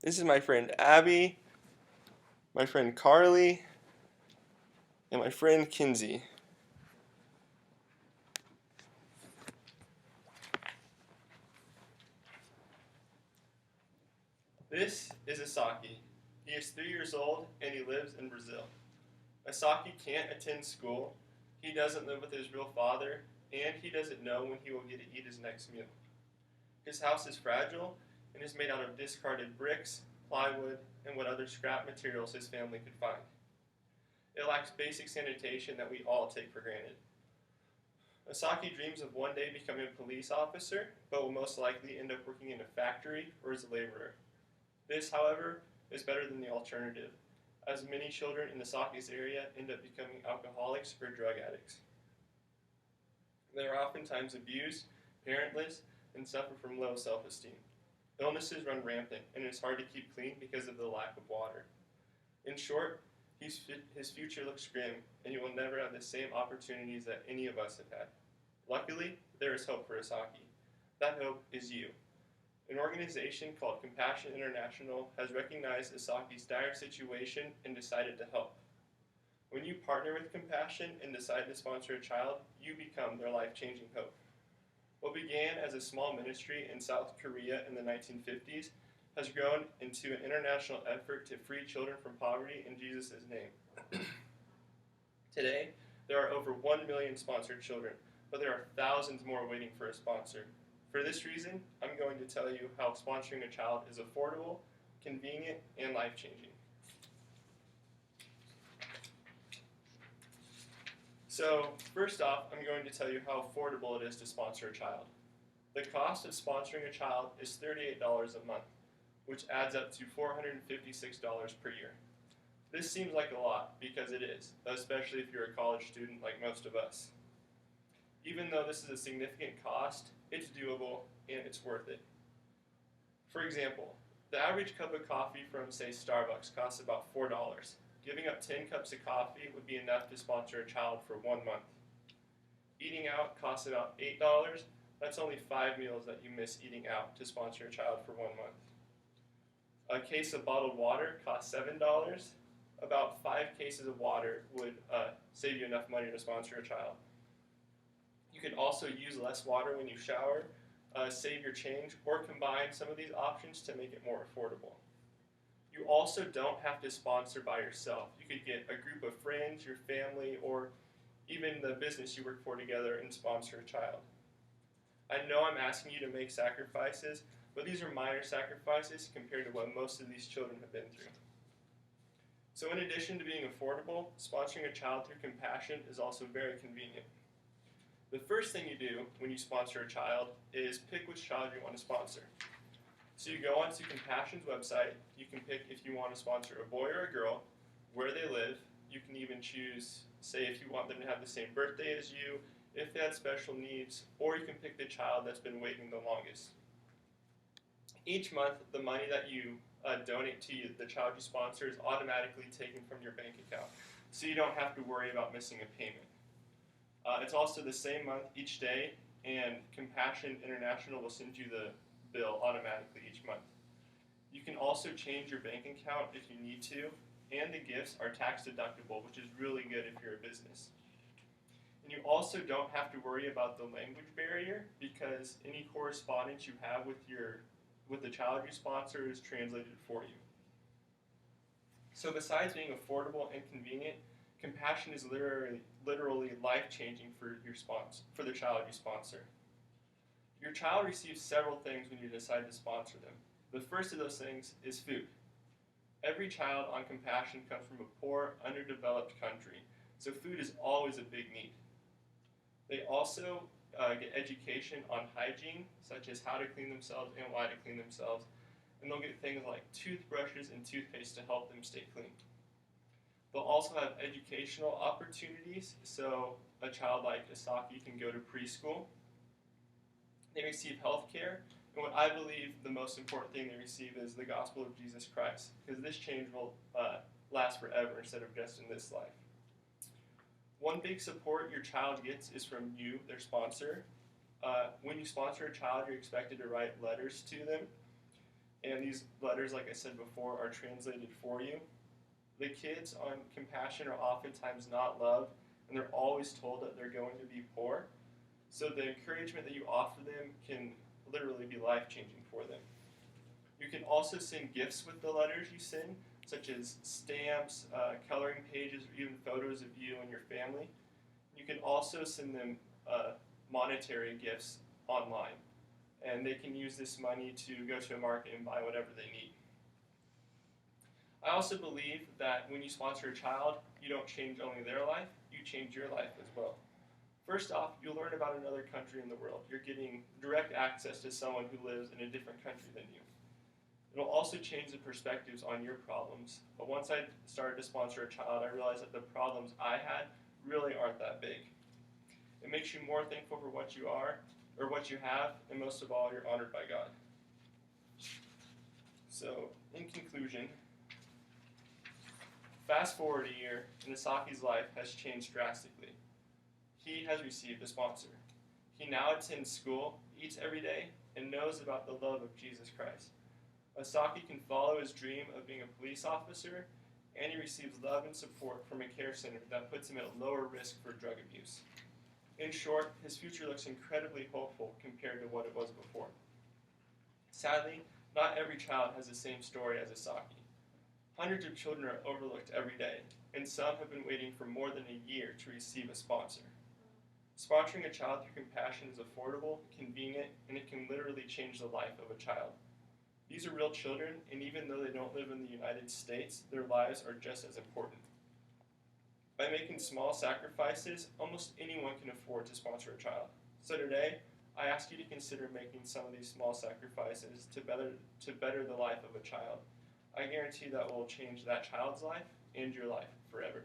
This is my friend Abby, my friend Carly, and my friend Kinsey. This is Asaki. He is 3 years old and he lives in Brazil. Asaki can't attend school, he doesn't live with his real father, and he doesn't know when he will get to eat his next meal. His house is fragile and is made out of discarded bricks, plywood, and what other scrap materials his family could find. It lacks basic sanitation that we all take for granted. Asaki dreams of one day becoming a police officer, but will most likely end up working in a factory or as a laborer. This, however, is better than the alternative, as many children in the Asaki's area end up becoming alcoholics or drug addicts. They are oftentimes abused, parentless, and suffer from low self-esteem. Illnesses run rampant, and it is hard to keep clean because of the lack of water. In short, his future looks grim, and he will never have the same opportunities that any of us have had. Luckily, there is hope for Asaki. That hope is you. An organization called Compassion International has recognized Asaki's dire situation and decided to help. When you partner with Compassion and decide to sponsor a child, you become their life-changing hope. What began as a small ministry in South Korea in the 1950s has grown into an international effort to free children from poverty in Jesus' name. Today, there are over 1 million sponsored children, but there are thousands more waiting for a sponsor. For this reason, I'm going to tell you how sponsoring a child is affordable, convenient, and life-changing. So, first off, I'm going to tell you how affordable it is to sponsor a child. The cost of sponsoring a child is $38 a month, which adds up to $456 per year. This seems like a lot, because it is, especially if you're a college student like most of us. Even though this is a significant cost, it's doable and it's worth it. For example, the average cup of coffee from, say, Starbucks costs about $4. Giving up 10 cups of coffee would be enough to sponsor a child for 1 month. Eating out costs about $8. That's only 5 meals that you miss eating out to sponsor a child for 1 month. A case of bottled water costs $7. About 5 cases of water would save you enough money to sponsor a child. You can also use less water when you shower, save your change, or combine some of these options to make it more affordable. You also don't have to sponsor by yourself. You could get a group of friends, your family, or even the business you work for together and sponsor a child. I know I'm asking you to make sacrifices, but these are minor sacrifices compared to what most of these children have been through. So in addition to being affordable, sponsoring a child through Compassion is also very convenient. The first thing you do when you sponsor a child is pick which child you want to sponsor. So you go onto Compassion's website, you can pick if you want to sponsor a boy or a girl, where they live. You can even choose, say, if you want them to have the same birthday as you, if they had special needs, or you can pick the child that's been waiting the longest. Each month, the money that you donate to the child you sponsor is automatically taken from your bank account, so you don't have to worry about missing a payment. It's also the same month each day, and Compassion International will send you the bill automatically each month. You can also change your bank account if you need to, and the gifts are tax deductible, which is really good if you're a business. And you also don't have to worry about the language barrier, because any correspondence you have with the child you sponsor is translated for you. So besides being affordable and convenient, Compassion is literally life-changing for the child you sponsor. Your child receives several things when you decide to sponsor them. The first of those things is food. Every child on Compassion comes from a poor, underdeveloped country, so food is always a big need. They also get education on hygiene, such as how to clean themselves and why to clean themselves, and they'll get things like toothbrushes and toothpaste to help them stay clean. They'll also have educational opportunities, so a child like Asaki can go to preschool. They receive health care, and what I believe the most important thing they receive is the gospel of Jesus Christ, because this change will last forever instead of just in this life. One big support your child gets is from you, their sponsor. When you sponsor a child, you're expected to write letters to them. and these letters, like I said before, are translated for you. The kids on compassion are oftentimes not loved, and they're always told that they're going to be poor. So the encouragement that you offer them can literally be life-changing for them. You can also send gifts with the letters you send, such as stamps, coloring pages, or even photos of you and your family. You can also send them monetary gifts online, and they can use this money to go to a market and buy whatever they need. I also believe that when you sponsor a child, you don't change only their life, you change your life as well. First off, you'll learn about another country in the world. You're getting direct access to someone who lives in a different country than you. It'll also change the perspectives on your problems. But once I started to sponsor a child, I realized that the problems I had really aren't that big. It makes you more thankful for what you are, or what you have, and most of all, you're honored by God. So, in conclusion, fast forward a year, and Asaki's life has changed drastically. He has received a sponsor. He now attends school, eats every day, and knows about the love of Jesus Christ. Asaki can follow his dream of being a police officer, and he receives love and support from a care center that puts him at lower risk for drug abuse. In short, his future looks incredibly hopeful compared to what it was before. Sadly, not every child has the same story as Asaki. Hundreds of children are overlooked every day, and some have been waiting for more than a year to receive a sponsor. Sponsoring a child through compassion is affordable, convenient, and it can literally change the life of a child. These are real children, and even though they don't live in the United States, their lives are just as important. By making small sacrifices, almost anyone can afford to sponsor a child. So today, I ask you to consider making some of these small sacrifices to better the life of a child. I guarantee that will change that child's life and your life forever.